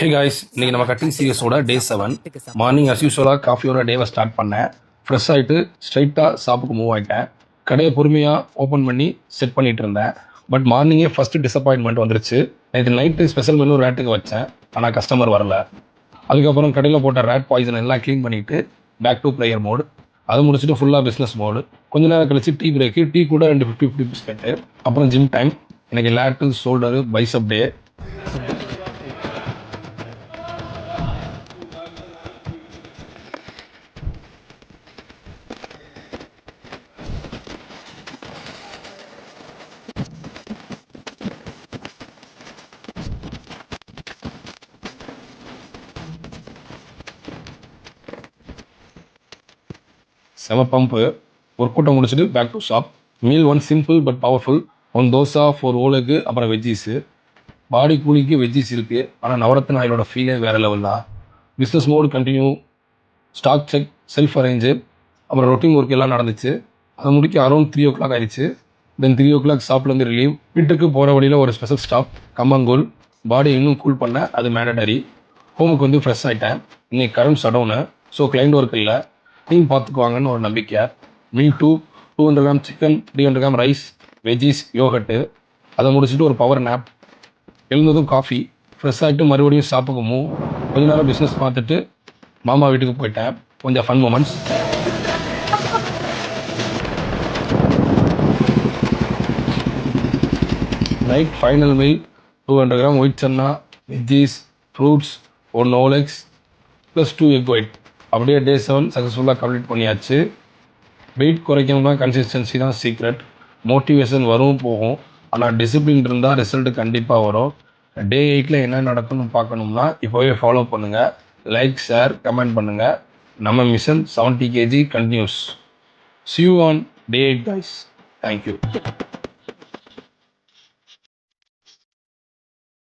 Hey guys, இன்னைக்கு நம்ம cutting சீரியஸோட டே 7. Morning as யூஸ்வலாக காஃபியோட டேவை ஸ்டார்ட் பண்ணேன். ஃப்ரெஷ் ஆகிட்டு ஸ்ட்ரைட்டாக ஷாப்புக்கு மூவ் ஆகிட்டேன். கடையை பொறுமையாக ஓப்பன் பண்ணி செட் பண்ணிகிட்டு இருந்தேன். பட் மார்னிங்கே ஃபஸ்ட்டு டிசப்பாயின்மெண்ட் வந்துருச்சு. நேற்று நைட்டு ஸ்பெஷல் மெனு ரேட்டுக்கு வச்சேன், ஆனால் கஸ்டமர் வரல. அதுக்கப்புறம் கடையில் போட்ட ரேட் பாய்சன் எல்லாம் க்ளீன் பண்ணிவிட்டு பேக் டு ப்ளேயர் மோடு. அது முடிச்சுட்டு ஃபுல்லாக பிஸ்னஸ் மோடு. கொஞ்ச நேரம் கழிச்சு டீ பிரேக்கு, டீ கூட 2 50 பிஸ்கெட்டு. அப்புறம் ஜிம் டைம். எனக்கு லேட்டு, ஷோல்டரு, பைசப் டே. செம பம்பு. ஒர்க் அவுட்டை முடிச்சுட்டு back to shop. Meal 1 simple but powerful. 1 dosa, 4 ஓலுக்கு, அப்புறம் வெஜ்ஜீஸு. பாடி கூலிக்கு வெஜ்ஜீஸ் இருக்குது, ஆனால் நவரத்ன ஆயிலோட ஃபீலே வேறு லெவல் தான். Business mode continue, stock check, shelf arrange, அப்புறம் ரொட்டீன் ஒர்க் எல்லாம் நடந்துச்சு. அதை முடிக்க அரௌண்ட் 3 o'clock ஆயிடுச்சு. தென் 3 o'clock ஷாப்லேருந்து ரிலீவ். வீட்டுக்கு போகிற வழியில் ஒரு ஸ்பெஷல் ஸ்டாப், கம்மங்கூழ். பாடி இன்னும் கூல் பண்ண அது மேண்டடரி. ஹோமுக்கு வந்து ஃப்ரெஷ் ஆகிட்டேன். இன்னைக்கு current shutdown, so client work இல்லை, டீம் பார்த்துக்குவாங்கன்னு ஒரு நம்பிக்கை. Meal 200 gram chicken, 300 gram rice, veggies, yogurt. அதை முடிச்சுட்டு ஒரு பவர் நேப். எழுந்ததும் காஃபி. ஃப்ரெஷ் ஆகிட்டு மறுபடியும் ஷாப்புக்கு மூவ். கொஞ்ச நேரம் பிஸ்னஸ் பார்த்துட்டு மாமா வீட்டுக்கு போயிட்டேன். கொஞ்சம் fun moments. Night final meal 200 gram white chana, veggies, fruits, 1 ஓலெக்ஸ் ப்ளஸ் 2 எக் ஒயிட். அப்படியே டே 7 சக்ஸஸ்ஃபுல்லாக கம்ப்ளீட் பண்ணியாச்சு. வெயிட் குறைக்கணும்னா கன்சிஸ்டன்சி தான் சீக்ரெட். மோட்டிவேஷன் வரும் போகும், ஆனால் டிசிப்ளின் இருந்தால் ரிசல்ட் கண்டிப்பாக வரும். டே 8 என்ன நடக்கும்னு பார்க்கணும்னா இப்போவே ஃபாலோ பண்ணுங்கள். லைக், ஷேர், கமெண்ட் பண்ணுங்கள். நம்ம mission 70 kg continues. See you on day 8 guys. Thank you.